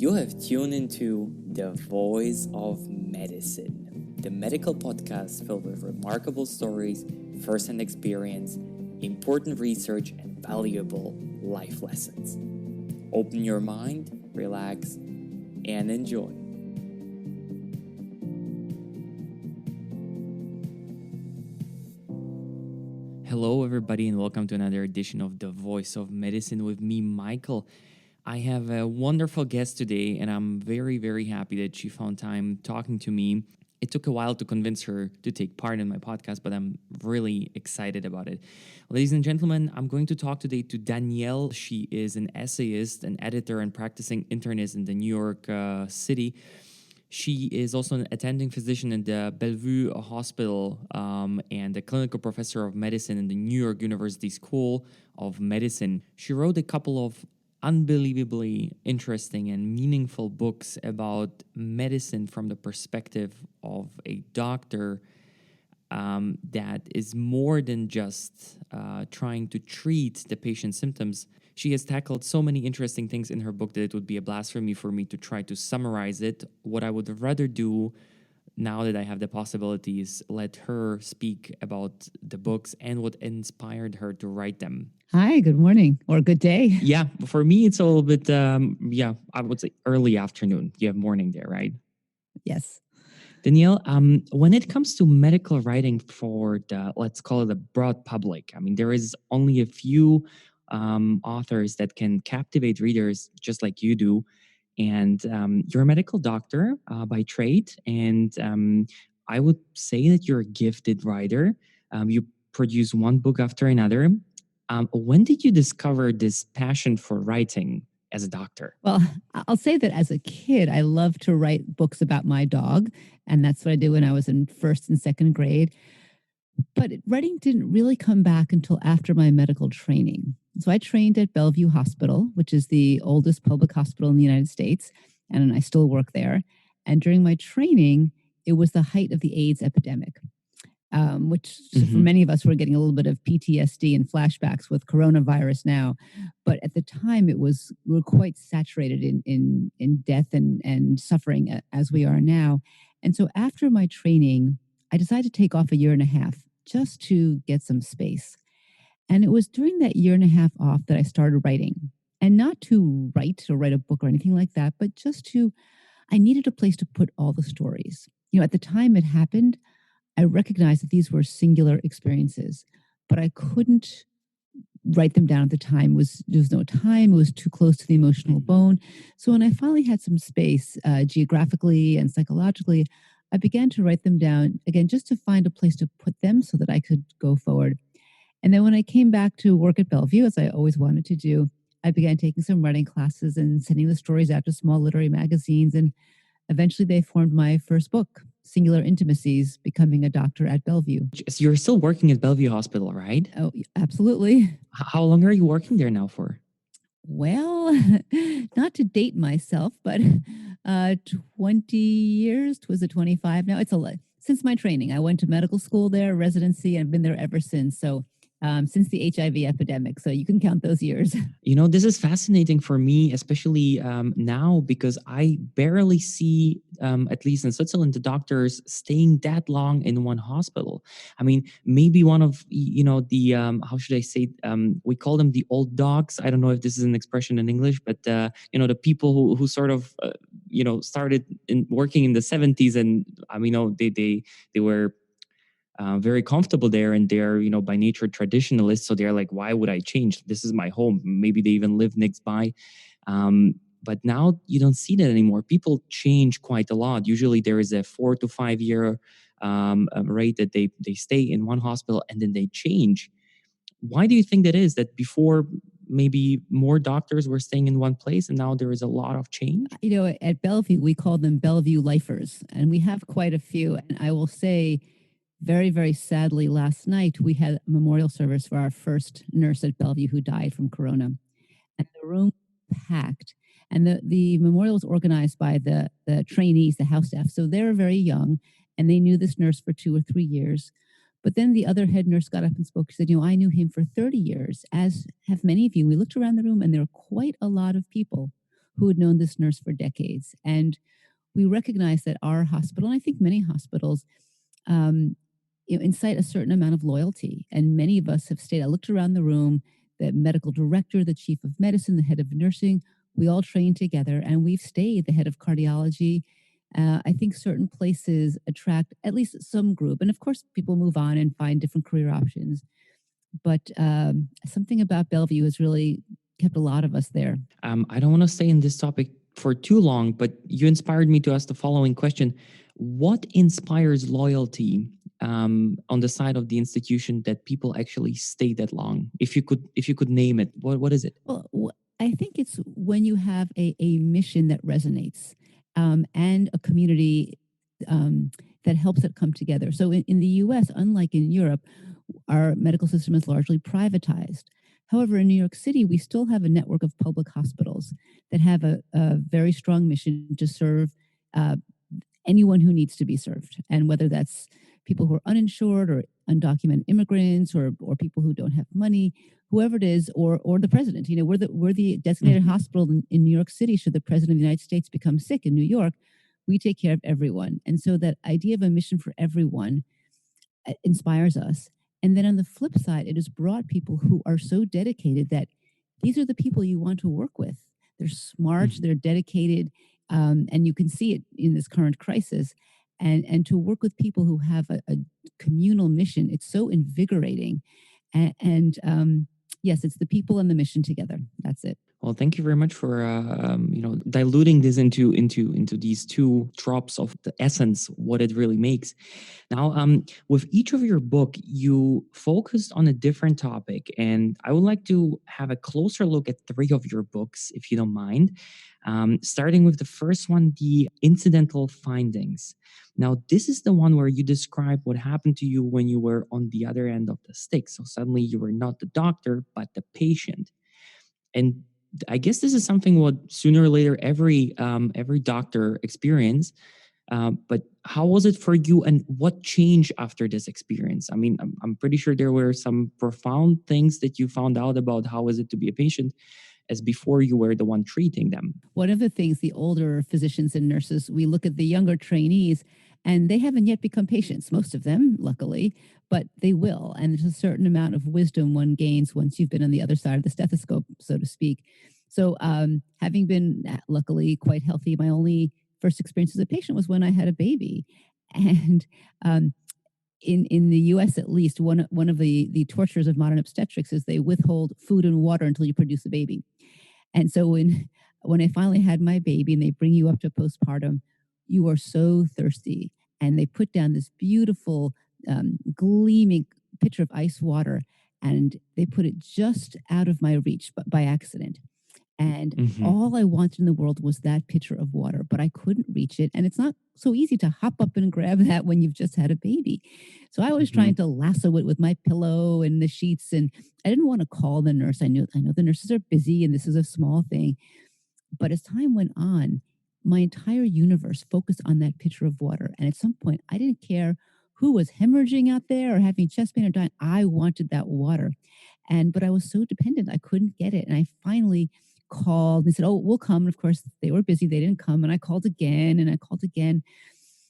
You have tuned into The Voice of Medicine, the medical podcast filled with remarkable stories, first-hand experience, important research, and valuable life lessons. Open your mind, relax, and enjoy. Hello, everybody, and welcome to another edition of The Voice of Medicine with me, Michael. I have a wonderful guest today, and I'm very, very happy that she found time talking to me. It took a while to convince her to take part in my podcast, but I'm really excited about it. Ladies and gentlemen, I'm going to talk today to Danielle. She is an essayist, an editor, and practicing internist in the New York City. She is also an attending physician in the Bellevue Hospital and a clinical professor of medicine in the New York University School of Medicine. She wrote a couple of unbelievably interesting and meaningful books about medicine from the perspective of a doctor that is more than just trying to treat the patient's symptoms. She has tackled so many interesting things in her book that it would be a blasphemy for me to try to summarize it. What I would rather do now that I have the possibility is let her speak about the books and what inspired her to write them. Hi, good morning or good day. Yeah, for me, it's a little bit, I would say early afternoon. You have morning there, right? Yes. Danielle, when it comes to medical writing for the, let's call it the broad public, I mean, there is only a few authors that can captivate readers just like you do. And you're a medical doctor by trade. And I would say that you're a gifted writer. You produce one book after another. When did you discover this passion for writing as a doctor? Well, I'll say that as a kid, I loved to write books about my dog. And that's what I did when I was in first and second grade. But writing didn't really come back until after my medical training. So I trained at Bellevue Hospital, which is the oldest public hospital in the United States, and I still work there. And during my training, it was the height of the AIDS epidemic, which for many of us, we're getting a little bit of PTSD and flashbacks with coronavirus now. But at the time, we were quite saturated in death and suffering as we are now. And so after my training, I decided to take off a year and a half just to get some space. And it was during that year and a half off that I started writing. And not to write or write a book or anything like that, but I needed a place to put all the stories. You know, at the time it happened, I recognized that these were singular experiences, but I couldn't write them down at the time. There was no time. It was too close to the emotional bone. So when I finally had some space geographically and psychologically, I began to write them down, again, just to find a place to put them so that I could go forward. And then when I came back to work at Bellevue, as I always wanted to do, I began taking some writing classes and sending the stories out to small literary magazines. And eventually they formed my first book, Singular Intimacies, Becoming a Doctor at Bellevue. So you're still working at Bellevue Hospital, right? Oh, absolutely. How long are you working there now for? Well, not to date myself, but 20 years. Was it 25? Now it's a lot. Since my training, I went to medical school there, residency, and I've been there ever since. So since the HIV epidemic. So you can count those years. You know, this is fascinating for me, especially now, because I barely see, at least in Switzerland, the doctors staying that long in one hospital. I mean, maybe one of, the, how should I say, we call them the old dogs. I don't know if this is an expression in English, but, the people who sort of, started working in the 70s and, they were very comfortable there, and they're by nature traditionalists, so they're like, why would I change? This is my home. Maybe they even live next by, but now you don't see that anymore. People change quite a lot. Usually there is a 4 to 5 year rate that they stay in one hospital and then they change. Why do you think that is, that before maybe more doctors were staying in one place and now there is a lot of change? At Bellevue, we call them Bellevue lifers, and we have quite a few. And I will say, very, very sadly, last night we had a memorial service for our first nurse at Bellevue who died from corona. And the room was packed. And the memorial was organized by the trainees, the house staff. So they were very young, and they knew this nurse for 2 or 3 years. But then the other head nurse got up and spoke. She said, I knew him for 30 years, as have many of you. We looked around the room, and there were quite a lot of people who had known this nurse for decades. And we recognize that our hospital, and I think many hospitals, um, incite a certain amount of loyalty. And many of us have stayed. I looked around the room, the medical director, the chief of medicine, the head of nursing, we all trained together and we've stayed, the head of cardiology. I think certain places attract at least some group. And of course, people move on and find different career options. But something about Bellevue has really kept a lot of us there. I don't want to stay in this topic for too long, but you inspired me to ask the following question. What inspires loyalty on the side of the institution that people actually stay that long? If you could name it, what is it? Well, I think it's when you have a mission that resonates and a community that helps it come together. So in the US, unlike in Europe, our medical system is largely privatized. However, in New York City, we still have a network of public hospitals that have a very strong mission to serve uh, anyone who needs to be served. And whether that's people who are uninsured or undocumented immigrants or people who don't have money, whoever it is, or the president. You know, we're the designated hospital in New York City. Should the president of the United States become sick in New York, we take care of everyone. And so that idea of a mission for everyone inspires us. And then on the flip side, it has brought people who are so dedicated that these are the people you want to work with. They're smart, they're dedicated, and you can see it in this current crisis. And to work with people who have a communal mission, it's so invigorating. And yes, it's the people and the mission together. That's it. Well, thank you very much for diluting this into these two drops of the essence, what it really makes. Now, with each of your book, you focused on a different topic, and I would like to have a closer look at three of your books, if you don't mind. Starting with the first one, the incidental findings. Now, this is the one where you describe what happened to you when you were on the other end of the stick. So suddenly you were not the doctor, but the patient. And I guess this is something what sooner or later every doctor experience. But how was it for you, and what changed after this experience? I mean, I'm pretty sure there were some profound things that you found out about how is it to be a patient, as before you were the one treating them. One of the things, the older physicians and nurses, we look at the younger trainees, and they haven't yet become patients, most of them, luckily, but they will. And there's a certain amount of wisdom one gains once you've been on the other side of the stethoscope, so to speak. So, having been luckily quite healthy, my only first experience as a patient was when I had a baby. And in the U.S. at least, one of the tortures of modern obstetrics is they withhold food and water until you produce a baby. And so when I finally had my baby and they bring you up to postpartum, you are so thirsty, and they put down this beautiful gleaming pitcher of ice water, and they put it just out of my reach, but by accident. And all I wanted in the world was that pitcher of water, but I couldn't reach it. And it's not so easy to hop up and grab that when you've just had a baby. So I was trying to lasso it with my pillow and the sheets. And I didn't want to call the nurse. I know the nurses are busy and this is a small thing. But as time went on, my entire universe focused on that pitcher of water. And at some point, I didn't care who was hemorrhaging out there or having chest pain or dying. I wanted that water. But I was so dependent, I couldn't get it. And I finally called. They said, "Oh, we'll come." And of course, they were busy. They didn't come. And I called again and I called again.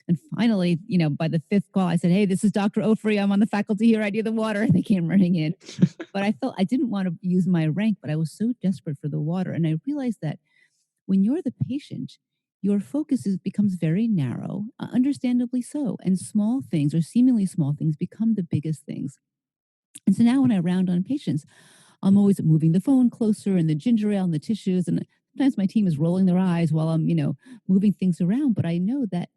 And finally, by the fifth call, I said, "Hey, this is Dr. Ofri. I'm on the faculty here. I do the water." And they came running in. But I felt I didn't want to use my rank, but I was so desperate for the water. And I realized that when you're the patient, your focus becomes very narrow, understandably so. And small things or seemingly small things become the biggest things. And so now when I round on patients, I'm always moving the phone closer and the ginger ale and the tissues. And sometimes my team is rolling their eyes while I'm, moving things around. But I know that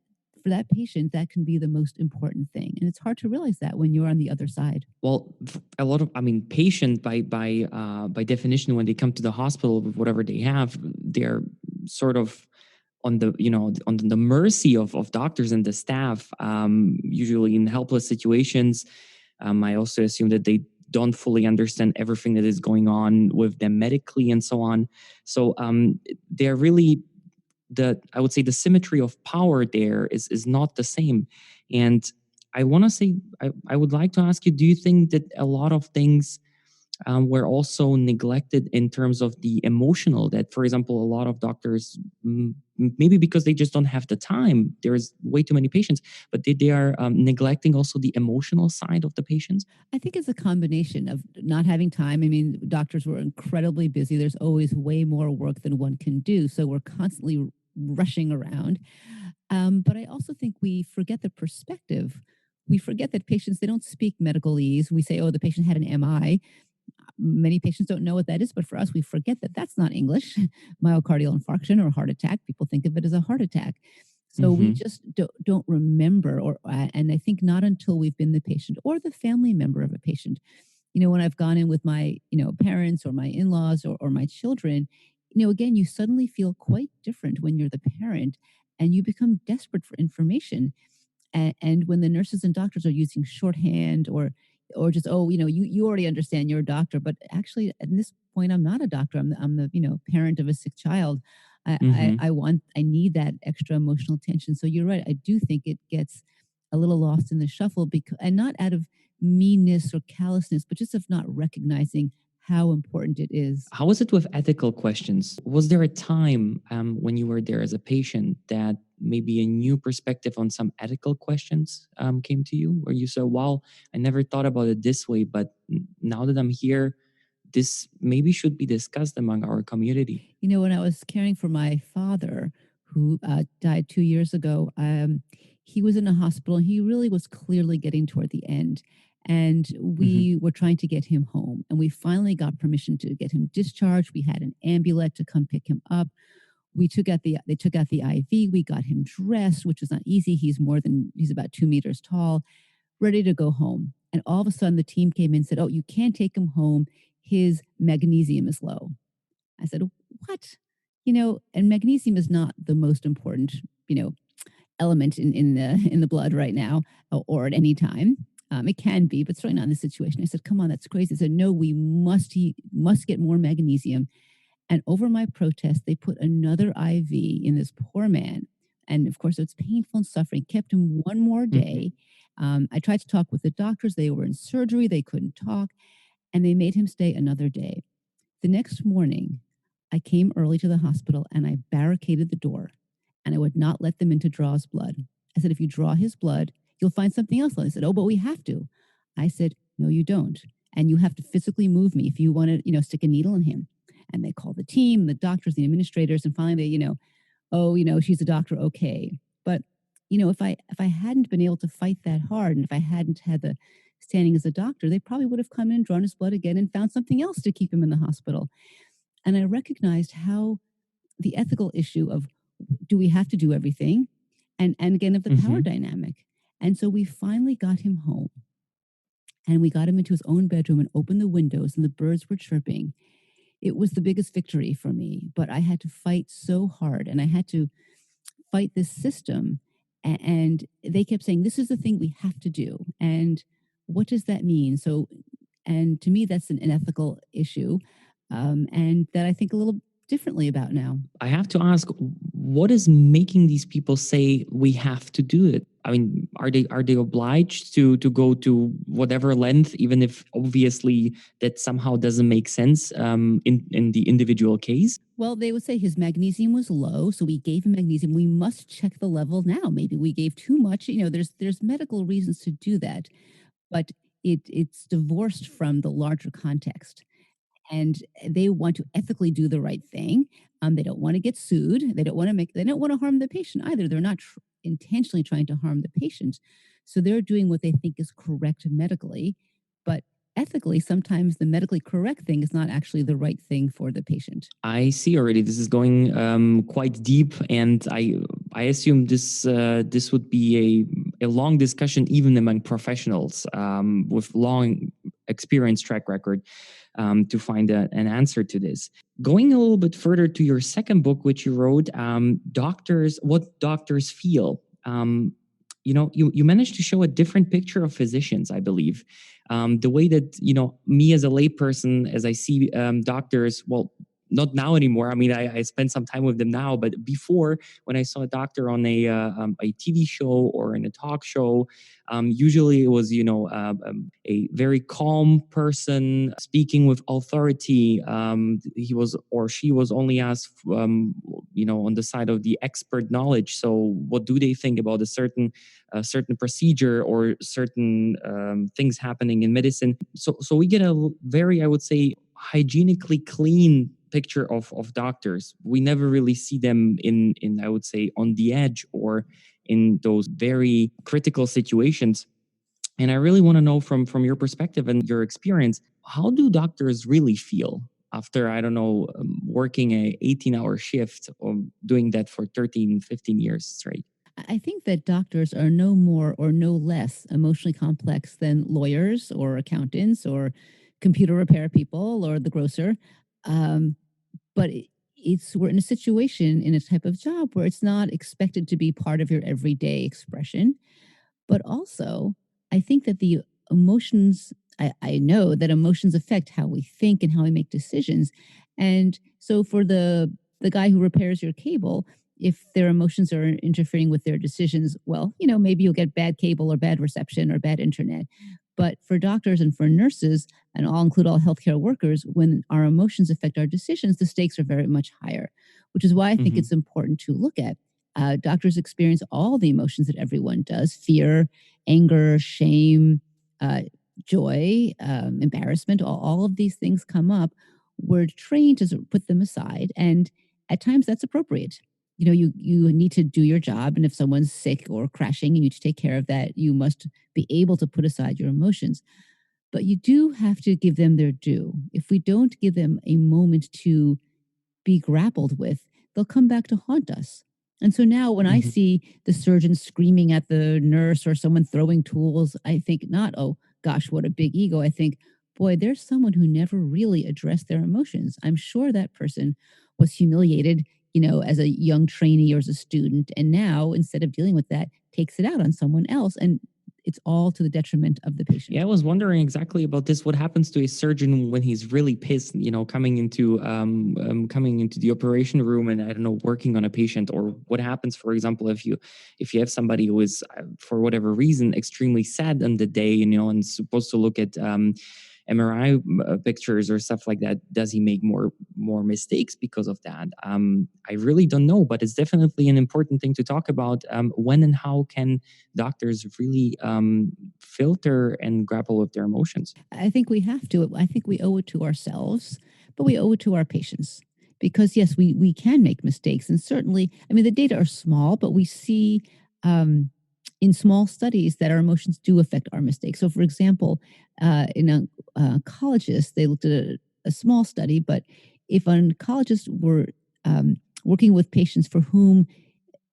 for that patient, that can be the most important thing. And it's hard to realize that when you're on the other side. Well, a lot of, patient by definition, when they come to the hospital with whatever they have, they're sort of on the on the mercy of doctors and the staff. Usually in helpless situations, I also assume that they don't fully understand everything that is going on with them medically and so on. So they're really I would say the symmetry of power there is not the same. And I want to say, I would like to ask you, do you think that a lot of things were also neglected in terms of the emotional. That, for example, a lot of doctors, maybe because they just don't have the time, there's way too many patients, but they are neglecting also the emotional side of the patients. I think it's a combination of not having time. I mean, doctors were incredibly busy. There's always way more work than one can do. So we're constantly rushing around. But I also think we forget the perspective. We forget that patients, they don't speak medicalese. We say, oh, the patient had an MI. Many patients don't know what that is, but for us, we forget that that's not English. Myocardial infarction or heart attack, people think of it as a heart attack. So we just don't remember, or and I think not until we've been the patient or the family member of a patient. You know, when I've gone in with my, parents or my in-laws or my children, again, you suddenly feel quite different when you're the parent and you become desperate for information. And when the nurses and doctors are using shorthand or just, oh, you already understand, you're a doctor, but actually at this point I'm not a doctor. I'm the parent of a sick child. I need that extra emotional attention. So you're right, I do think it gets a little lost in the shuffle, because, and not out of meanness or callousness, but just of not recognizing how important it is. How was it with ethical questions? Was there a time when you were there as a patient that maybe a new perspective on some ethical questions came to you, where you said, wow, I never thought about it this way, but now that I'm here, this maybe should be discussed among our community? When I was caring for my father, who died 2 years ago, he was in a hospital. He really was clearly getting toward the end. And we were trying to get him home. And we finally got permission to get him discharged. We had an ambulance to come pick him up. They took out the IV. We got him dressed, which was not easy. He's about 2 meters tall, ready to go home. And all of a sudden the team came in and said, oh, you can't take him home. His magnesium is low. I said, what? And magnesium is not the most important, element in the blood right now, or at any time. It can be, but certainly not in this situation. I said, come on, that's crazy. I said, no, he must get more magnesium. And over my protest, they put another IV in this poor man. And of course, it's painful and suffering, kept him one more day. I tried to talk with the doctors. They were in surgery. They couldn't talk. And they made him stay another day. The next morning, I came early to the hospital and I barricaded the door, and I would not let them in to draw his blood. I said, if you draw his blood, you'll find something else. They said, oh, but we have to. I said, no, you don't. And you have to physically move me if you want to, stick a needle in him. And they called the team, the doctors, the administrators, and finally they, oh, she's a doctor, okay. But, if I hadn't been able to fight that hard, and if I hadn't had the standing as a doctor, they probably would have come in and drawn his blood again and found something else to keep him in the hospital. And I recognized how the ethical issue of, do we have to do everything? And again, of the power dynamic. And so we finally got him home, and we got him into his own bedroom and opened the windows, and the birds were chirping. It was the biggest victory for me, but I had to fight so hard, and I had to fight this system. And they kept saying, this is the thing we have to do. And what does that mean? So, and to me, that's an ethical issue, and that I think a little differently about now. I have to ask, what is making these people say we have to do it? I mean, are they obliged to go to whatever length, even if obviously that somehow doesn't make sense in the individual case? Well, they would say his magnesium was low, so we gave him magnesium. We must check the level now. Maybe we gave too much. There's medical reasons to do that, but it's divorced from the larger context. And they want to ethically do the right thing. They don't want to get sued. They don't want to harm the patient either. They're not intentionally trying to harm the patient. So they're doing what they think is correct medically, but ethically, sometimes the medically correct thing is not actually the right thing for the patient. I see already. This is going quite deep, and I assume this would be a long discussion even among professionals with long experience track record to find an answer to this. Going a little bit further to your second book, which you wrote, what doctors feel. You managed to show a different picture of physicians, I believe. The way that me as a layperson, as I see doctors, well, not now anymore. I mean, I spend some time with them now, but before, when I saw a doctor on a TV show or in a talk show, usually it was, a very calm person speaking with authority. He was or she was only asked, on the side of the expert knowledge. So, what do they think about a certain procedure or certain things happening in medicine? So we get a very, I would say, hygienically clean picture of doctors. We never really see them in I would say on the edge or in those very critical situations. And I really want to know from your perspective and your experience, how do doctors really feel after, I don't know, working a 18-hour shift or doing that for 13, 15 years straight? I think that doctors are no more or no less emotionally complex than lawyers or accountants or computer repair people or the grocer. Um, but we're in a situation in a type of job where it's not expected to be part of your everyday expression. But also, I think that the emotions, I know that emotions affect how we think and how we make decisions. And so for the guy who repairs your cable, if their emotions are interfering with their decisions, well, maybe you'll get bad cable or bad reception or bad internet. But for doctors and for nurses, and I'll include all healthcare workers, when our emotions affect our decisions, the stakes are very much higher, which is why I think Mhm. it's important to look at doctors experience all the emotions that everyone does: fear, anger, shame, uh, joy, embarrassment. All of these things come up. We're trained to sort of put them aside. And at times that's appropriate. You need to do your job. And if someone's sick or crashing, you need to take care of that. You must be able to put aside your emotions. But you do have to give them their due. If we don't give them a moment to be grappled with, they'll come back to haunt us. And so now when I Mhm. see the surgeon screaming at the nurse or someone throwing tools, I think not, oh gosh, what a big ego. I think, boy, there's someone who never really addressed their emotions. I'm sure that person was humiliated, as a young trainee or as a student. And now instead of dealing with that, takes it out on someone else. And it's all to the detriment of the Yeah, patient. I was wondering exactly about this. What happens to a surgeon when he's really pissed? Coming into the operation room and, I don't know, working on a patient, or what happens, for example, if you have somebody who is, for whatever reason, extremely sad on the day, and supposed to look at MRI pictures or stuff like that. Does he make more mistakes because of that? I really don't know, but it's definitely an important thing to talk about. When and how can doctors really filter and grapple with their emotions? I think we have to. I think we owe it to ourselves, but we owe it to our patients. Because yes, we can make mistakes, and certainly, I mean, the data are small, but we see um, in small studies that our emotions do affect our mistakes. So, for example, in oncologists, they looked at a small study, but if oncologists were working with patients for whom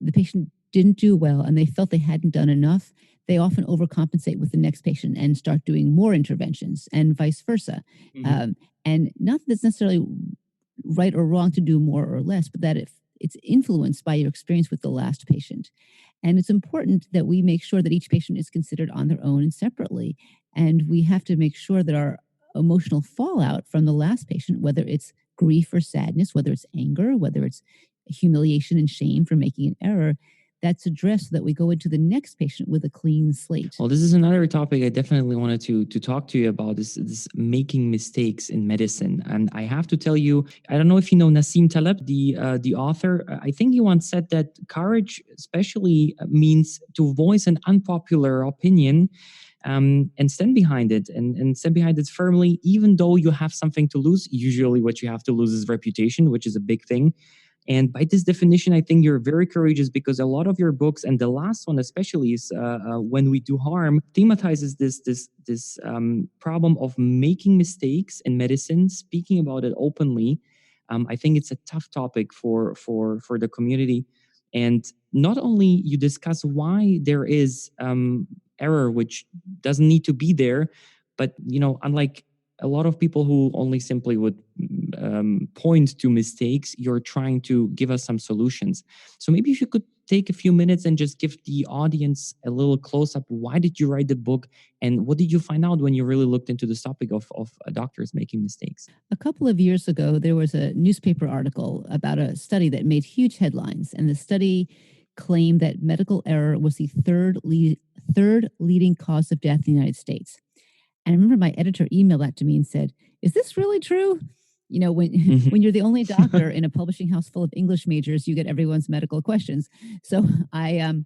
the patient didn't do well and they felt they hadn't done enough, they often overcompensate with the next patient and start doing more interventions and vice versa. Mhm. Um, and not that it's necessarily right or wrong to do more or less, but that if it's influenced by your experience with the last patient. And it's important that we make sure that each patient is considered on their own and separately. And we have to make sure that our emotional fallout from the last patient, whether it's grief or sadness, whether it's anger, whether it's humiliation and shame for making an error, that's addressed so that we go into the next patient with a clean slate. Well, this is another topic I definitely wanted to talk to you about, this making mistakes in medicine. And I have to tell you, I don't know if you know Nassim Taleb, the author. I think he once said that courage especially means to voice an unpopular opinion, and stand behind it, and stand behind it firmly, even though you have something to lose. Usually what you have to lose is reputation, which is a big thing. And by this definition, I think you're very courageous, because a lot of your books, and the last one especially, is "When We Do Harm," thematizes this problem of making mistakes in medicine, speaking about it openly. I think it's a tough topic for the community, and not only you discuss why there is error which doesn't need to be there, but unlike a lot of people who only simply would point to mistakes, you're trying to give us some solutions. So maybe if you could take a few minutes and just give the audience a little close up? Why did you write the book? And what did you find out when you really looked into this topic of doctors making mistakes? A couple of years ago, there was a newspaper article about a study that made huge headlines, and the study claimed that medical error was the third leading cause of death in the United States. And I remember my editor emailed that to me and said, "Is this really true?" You know, when Mhm. when you're the only doctor in a publishing house full of English majors, you get everyone's medical questions. So I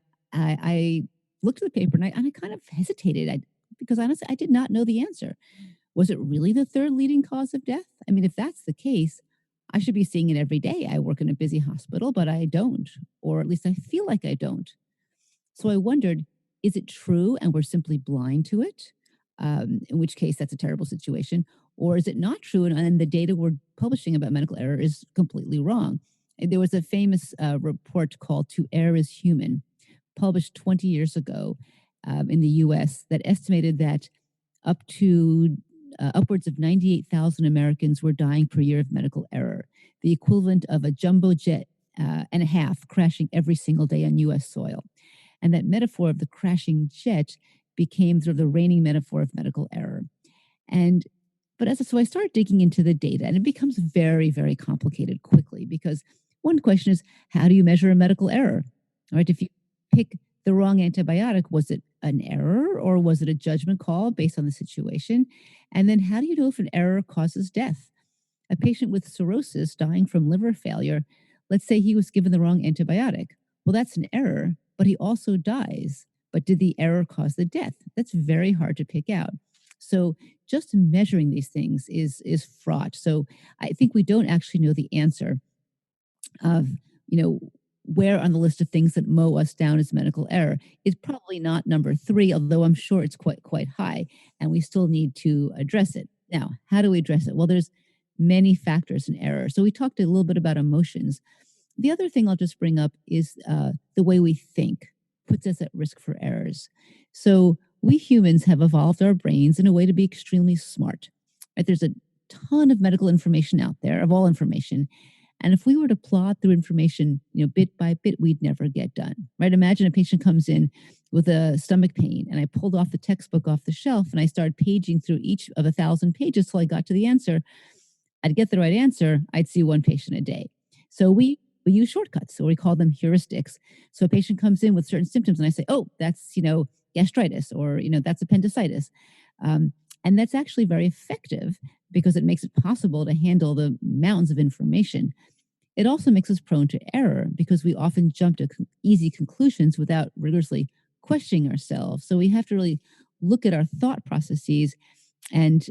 looked at the paper and I kind of hesitated because honestly I did not know the answer. Was it really the third leading cause of death? I mean, if that's the case, I should be seeing it every day. I work in a busy hospital, but I don't, or at least I feel like I don't. So I wondered, is it true and we're simply blind to it? In which case, that's a terrible situation. Or is it not true and the data we're publishing about medical error is completely wrong? There was a famous report called To Err is Human, published 20 years ago in the US, that estimated that up to upwards of 98,000 Americans were dying per year of medical error, the equivalent of a jumbo jet and a half crashing every single day on US soil. And that metaphor of the crashing jet became sort of the reigning metaphor of medical error. And so I started digging into the data, and it becomes very, very complicated quickly because one question is, how do you measure a medical error? All right, if you pick the wrong antibiotic, was it an error or was it a judgment call based on the situation? And then how do you know if an error causes death? A patient with cirrhosis dying from liver failure, let's say he was given the wrong antibiotic. Well, that's an error, but he also dies. But did the error cause the death? That's very hard to pick out. So just measuring these things is fraught. So I think we don't actually know the answer of, you know, where on the list of things that mow us down as medical error. It's probably not number three, although I'm sure it's quite high, and we still need to address it. Now, how do we address it? Well, there's many factors in error. So we talked a little bit about emotions. The other thing I'll just bring up is the way we think puts us at risk for errors. So we humans have evolved our brains in a way to be extremely smart. Right? There's a ton of medical information out there, of all information, and if we were to plod through information, bit by bit, we'd never get done. Right? Imagine a patient comes in with a stomach pain, and I pulled off the textbook off the shelf, and I started paging through each of 1,000 pages till I got to the answer. I'd get the right answer. I'd see one patient a day. So we use shortcuts, so we call them heuristics. So a patient comes in with certain symptoms, and I say, "Oh, that's gastritis," or that's appendicitis. And that's actually very effective because it makes it possible to handle the mountains of information. It also makes us prone to error because we often jump to easy conclusions without rigorously questioning ourselves. So we have to really look at our thought processes and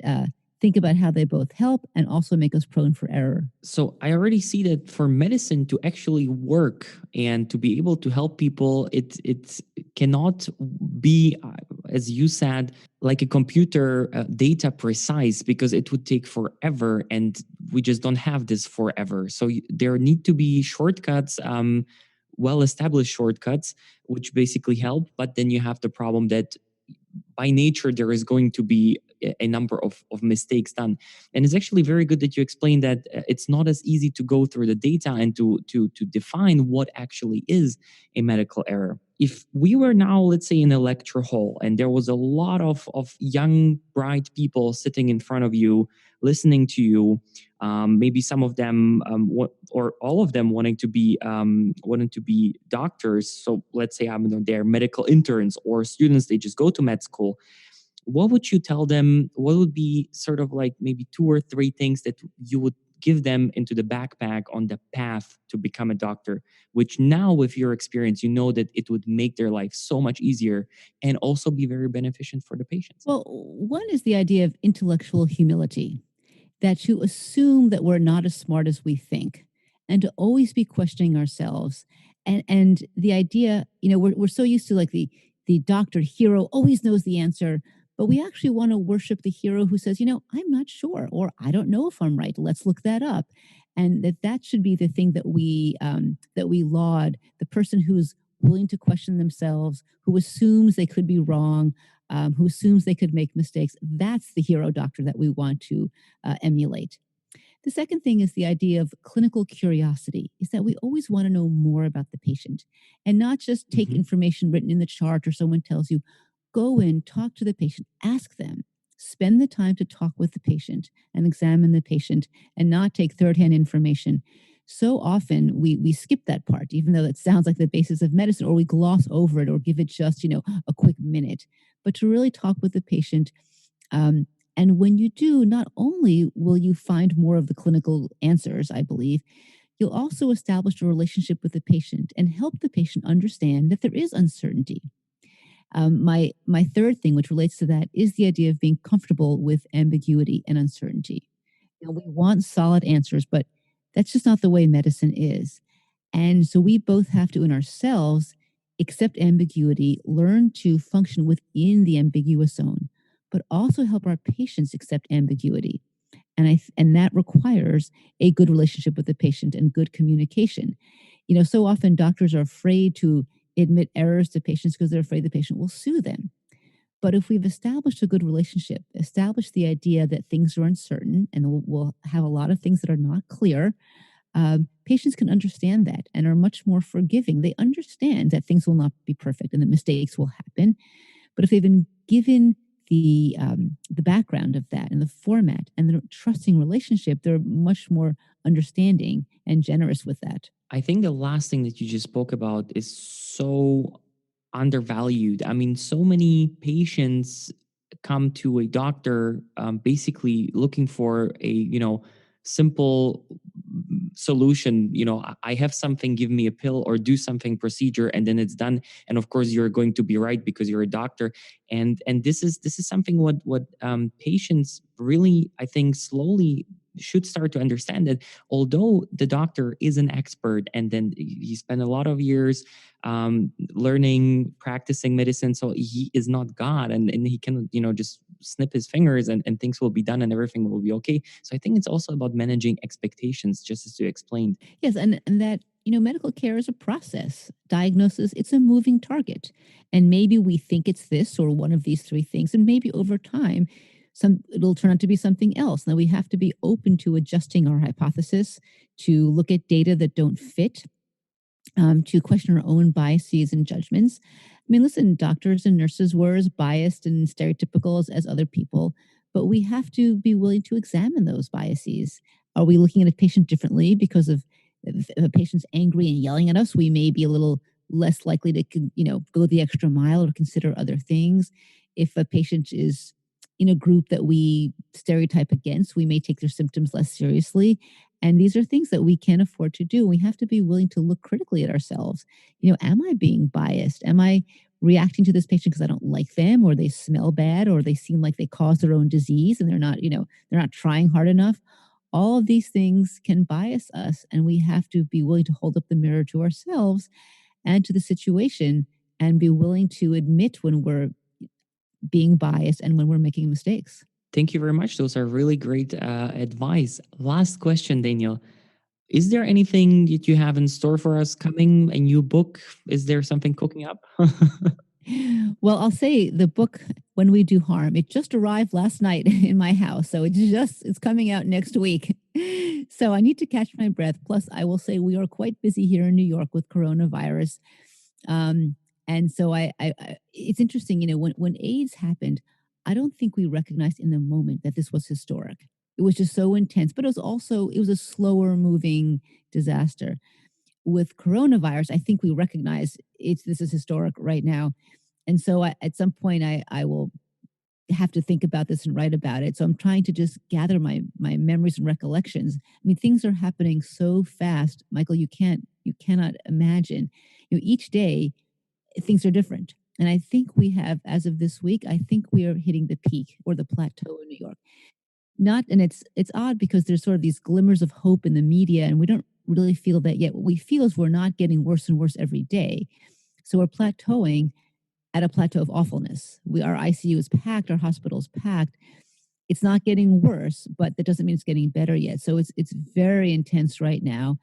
think about how they both help and also make us prone for error. So I already see that for medicine to actually work and to be able to help people, it cannot be, as you said, like a computer data precise, because it would take forever, and we just don't have this forever. So there need to be shortcuts, well-established shortcuts, which basically help. But then you have the problem that by nature there is going to be a number of mistakes done. And it's actually very good that you explained that it's not as easy to go through the data and to define what actually is a medical error. If we were now, let's say, in a lecture hall and there was a lot of young bright people sitting in front of you listening to you, maybe some of them or all of them wanting to be doctors. So let's say they're medical interns or students, they just go to med school. What would you tell them? What would be sort of like maybe two or three things that you would give them into the backpack on the path to become a doctor, which now with your experience, that it would make their life so much easier and also be very beneficent for the patients? Well, one is the idea of intellectual humility, that to assume that we're not as smart as we think and to always be questioning ourselves. And the idea, we're so used to like the doctor hero always knows the answer, but we actually want to worship the hero who says, I'm not sure, or I don't know if I'm right. Let's look that up. And that should be the thing that we laud, the person who's willing to question themselves, who assumes they could be wrong, who assumes they could make mistakes. That's the hero doctor that we want to emulate. The second thing is the idea of clinical curiosity, is that we always want to know more about the patient and not just take Hmm. information written in the chart or someone tells you. Go in, talk to the patient, ask them, spend the time to talk with the patient and examine the patient and not take third hand information. So often we skip that part, even though it sounds like the basis of medicine, or we gloss over it or give it just, a quick minute. But to really talk with the patient, um, and when you do, not only will you find more of the clinical answers, I believe, you'll also establish a relationship with the patient and help the patient understand that there is uncertainty. My third thing, which relates to that, is the idea of being comfortable with ambiguity and uncertainty. We want solid answers, but that's just not the way medicine is. And so we both have to, in ourselves, accept ambiguity, learn to function within the ambiguous zone, but also help our patients accept ambiguity. And that requires a good relationship with the patient and good communication. So often doctors are afraid to admit errors to patients because they're afraid the patient will sue them. But if we've established a good relationship, established the idea that things are uncertain and we'll have a lot of things that are not clear, patients can understand that and are much more forgiving. They understand that things will not be perfect and that mistakes will happen. But if they've been given the background of that and the format and the trusting relationship, they're much more understanding and generous with that. I think the last thing that you just spoke about is so undervalued. I mean, so many patients come to a doctor basically looking for a simple solution. I have something, give me a pill or do something procedure, and then it's done. And of course, you're going to be right because you're a doctor. And this is something what patients really, I think, slowly should start to understand, that although the doctor is an expert and then he spent a lot of years learning, practicing medicine, so he is not God, and he can just snip his fingers and things will be done and everything will be okay. So I think it's also about managing expectations, just as you explained. Yes, and that, medical care is a process. Diagnosis, it's a moving target. And maybe we think it's this or one of these three things, and maybe over time, it'll turn out to be something else. Now we have to be open to adjusting our hypothesis, to look at data that don't fit, to question our own biases and judgments. I mean, listen, doctors and nurses were as biased and stereotypical as other people, but we have to be willing to examine those biases. Are we looking at a patient differently because of if a patient's angry and yelling at us? We may be a little less likely to, go the extra mile or consider other things. If a patient is in a group that we stereotype against, we may take their symptoms less seriously. And these are things that we can afford to do. We have to be willing to look critically at ourselves. Am I being biased? Am I reacting to this patient because I don't like them, or they smell bad, or they seem like they cause their own disease and they're not trying hard enough? All of these things can bias us, and we have to be willing to hold up the mirror to ourselves and to the situation and be willing to admit when we're being biased and when we're making mistakes. Thank you very much. Those are really great advice. Last question, Daniel. Is there anything that you have in store for us coming? A new book? Is there something cooking up? Well, I'll say the book When We Do Harm, it just arrived last night in my house. So it's coming out next week. So I need to catch my breath. Plus, I will say we are quite busy here in New York with coronavirus. Um, and so it's interesting, when AIDS happened, I don't think we recognized in the moment that this was historic. It was just so intense, but it was a slower moving disaster. With coronavirus, I think we recognize this is historic right now. And so at some point I will have to think about this and write about it. So I'm trying to just gather my memories and recollections. I mean, things are happening so fast, Michael, you cannot imagine. Each day things are different. And I think we have, as of this week, I think we are hitting the peak or the plateau in New York. Not, and it's odd because there's sort of these glimmers of hope in the media, and we don't really feel that yet. What we feel is we're not getting worse and worse every day. So we're plateauing at a plateau of awfulness. Our ICU is packed, our hospital is packed. It's not getting worse, but that doesn't mean it's getting better yet. So it's very intense right now,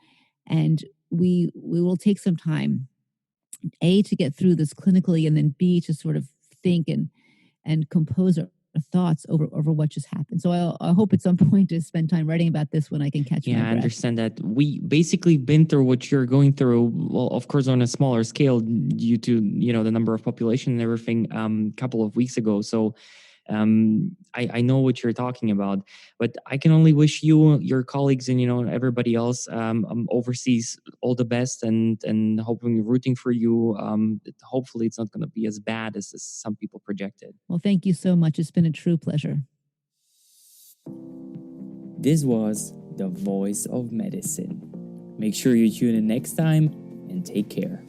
and we will take some time, A, to get through this clinically, and then B, to sort of think and compose thoughts over what just happened. So I hope at some point to spend time writing about this when I can catch Yeah, my I breath. understand that. We basically been through what you're going through. Well, of course, on a smaller scale due to the number of population and everything. Couple of weeks ago, so I know what you're talking about. But I can only wish you, your colleagues, and everybody else overseas all the best, and hoping rooting for you. Hopefully, it's not going to be as bad as some people projected. Well, thank you so much. It's been a true pleasure. This was the Voice of Medicine. Make sure you tune in next time and take care.